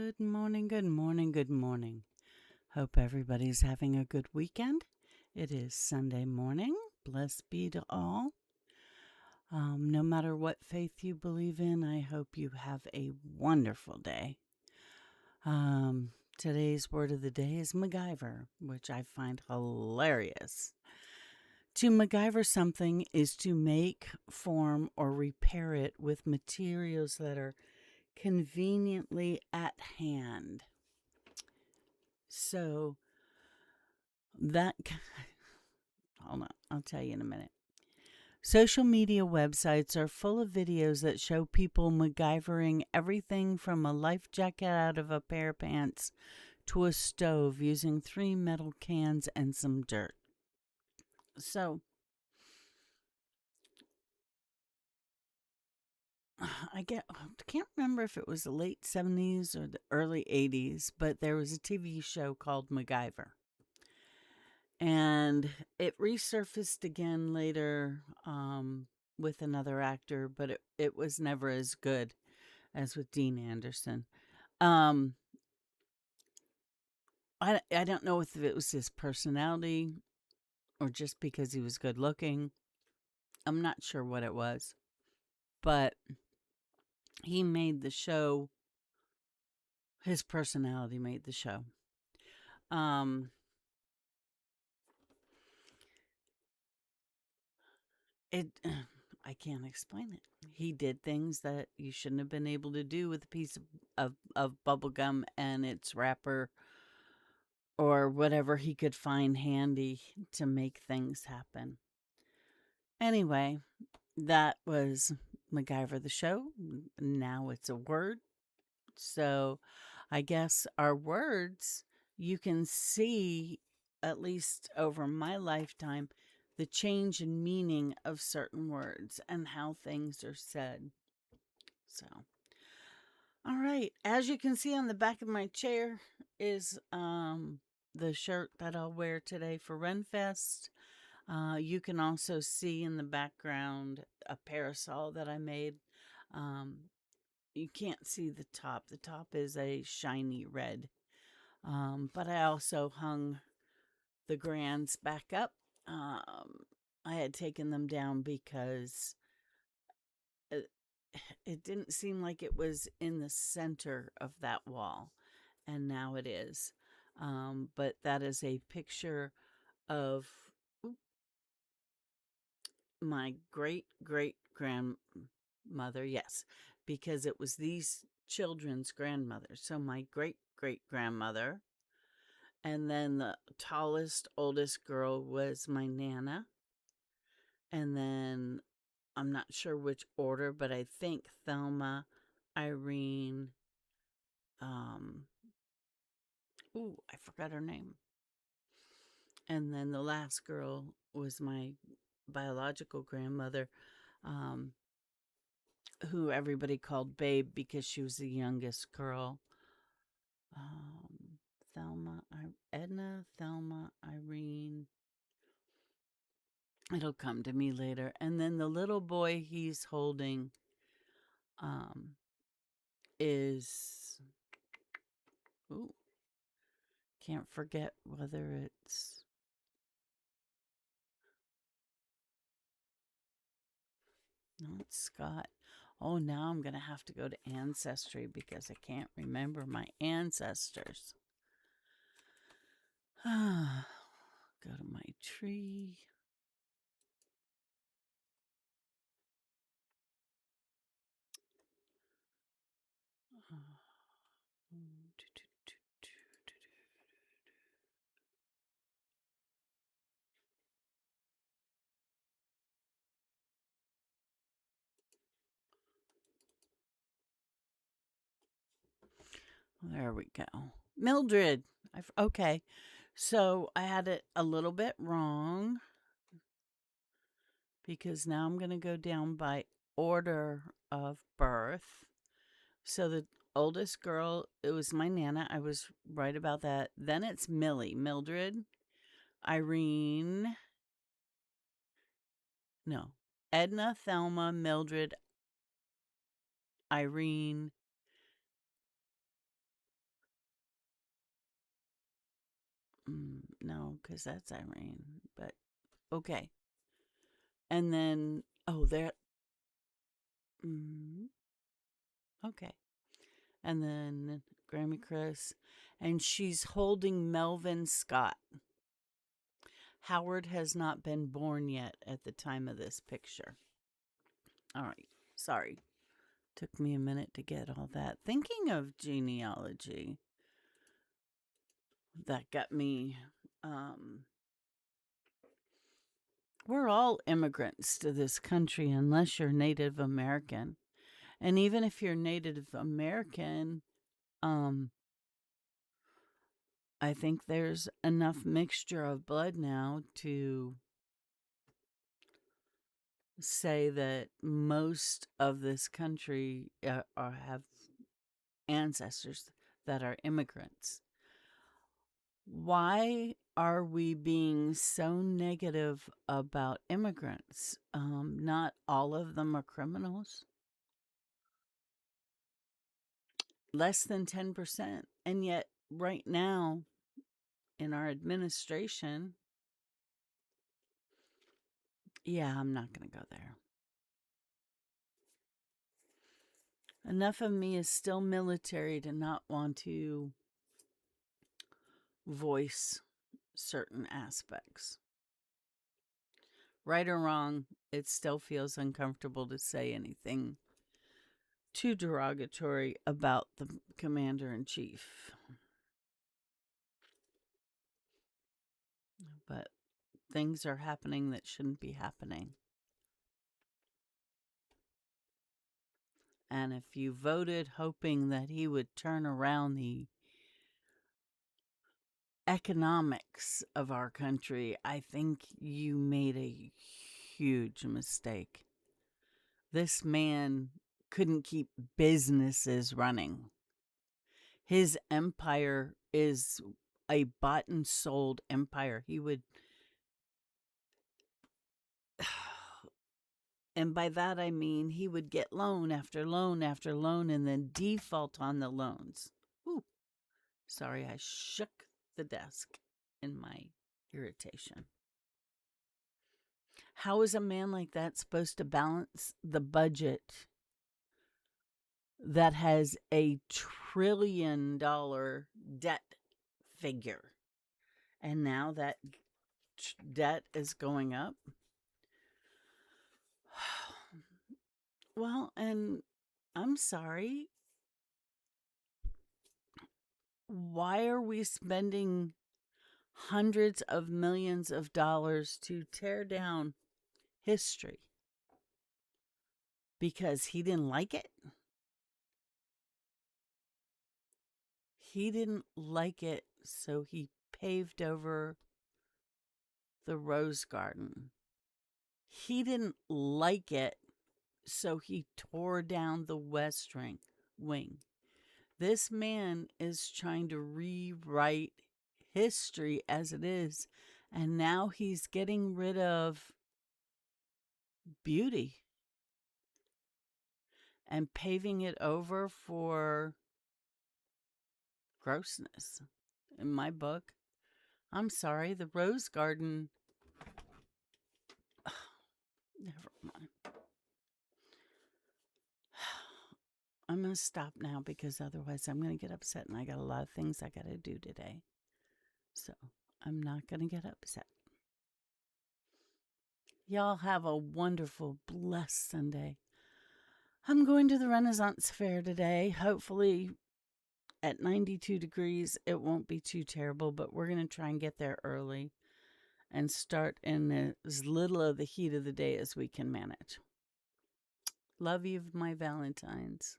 Good morning, good morning, good morning. Hope everybody's having a good weekend. It is Sunday morning. Blessed be to all. No matter what faith you believe in, I hope you have a wonderful day. Today's word of the day is MacGyver, which I find hilarious. To MacGyver something is to make, form, or repair it with materials that are conveniently at hand. So that, hold on, I'll tell you in a minute. Social media websites are full of videos that show people MacGyvering everything from a life jacket out of a pair of pants to a stove using 3 metal cans and some dirt. So, can't remember if it was the late 70s or the early 80s, but there was a TV show called MacGyver. And it resurfaced again later with another actor, but it was never as good as with Dean Anderson. Um, I don't know if it was his personality or just because he was good looking. I'm not sure what it was, but he made the show. His personality made the show. Um, it. I can't explain it. He did things that you shouldn't have been able to do with a piece of bubble gum and its wrapper or whatever he could find handy to make things happen. Anyway, that was MacGyver the show. Now it's a word. So I guess our words, you can see, at least over my lifetime, the change in meaning of certain words and how things are said. So, all right. As you can see on the back of my chair is the shirt that I'll wear today for Renfest. You can also see in the background a parasol that I made. Um, you can't see the top. The top is a shiny red. But I also hung the grands back up. I had taken them down because it, it didn't seem like it was in the center of that wall, and now it is. But that is a picture of my great great grandmother. Yes, because it was these children's grandmother. So my great great grandmother, and then the tallest, oldest girl was my Nana. And then I'm not sure which order, but I think Thelma, Irene, um, I forgot her name. And then the last girl was my biological grandmother, um, who everybody called Babe because she was the youngest girl. Um, Edna, Thelma, Irene. It'll come to me later. And then the little boy he's holding um, is, ooh, can't forget whether it's, no, it's Scott. Oh, now I'm going to have to go to Ancestry because I can't remember my ancestors. Go to my tree. There we go. Mildred. Okay. So I had it a little bit wrong because now I'm going to go down by order of birth. So the oldest girl, it was my Nana. I was right about that. Then it's Millie, Mildred, Irene, no, Edna, Thelma, Mildred, Irene, No, because that's Irene. But okay. And then, oh, there. Mm, okay. And then Grammy Chris. And she's holding Melvin Scott. Howard has not been born yet at the time of this picture. All right. Sorry. Took me a minute to get all that. Thinking of genealogy, that got me. Um, we're all immigrants to this country unless you're Native American. And even if you're Native American, um, I think there's enough mixture of blood now to say that most of this country have ancestors that are immigrants. Why are we being so negative about immigrants? Not all of them are criminals. Less than 10%. And yet, right now, in our administration, yeah, I'm not going to go there. Enough of me is still military to not want to voice certain aspects. Right or wrong, it still feels uncomfortable to say anything too derogatory about the commander in chief. But things are happening that shouldn't be happening. And if you voted hoping that he would turn around the economics of our country, I think you made a huge mistake. This man couldn't keep businesses running. His empire is a bought and sold empire. He would, and by that I mean he would get loan after loan after loan and then default on the loans. Ooh, sorry, I shook the desk in my irritation. How is a man like that supposed to balance the budget that has $1 trillion debt figure? And now that debt is going up. Well, and I'm sorry. Why are we spending hundreds of millions of dollars to tear down history? Because he didn't like it? He didn't like it, so he paved over the Rose Garden. He didn't like it, so he tore down the West Wing. This man is trying to rewrite history as it is, and now he's getting rid of beauty and paving it over for grossness. In my book, I'm sorry, the Rose Garden. Never mind. I'm going to stop now because otherwise I'm going to get upset, and I got a lot of things I got to do today. So I'm not going to get upset. Y'all have a wonderful, blessed Sunday. I'm going to the Renaissance Fair today. Hopefully at 92 degrees, it won't be too terrible, but we're going to try and get there early and start in as little of the heat of the day as we can manage. Love you, my Valentines.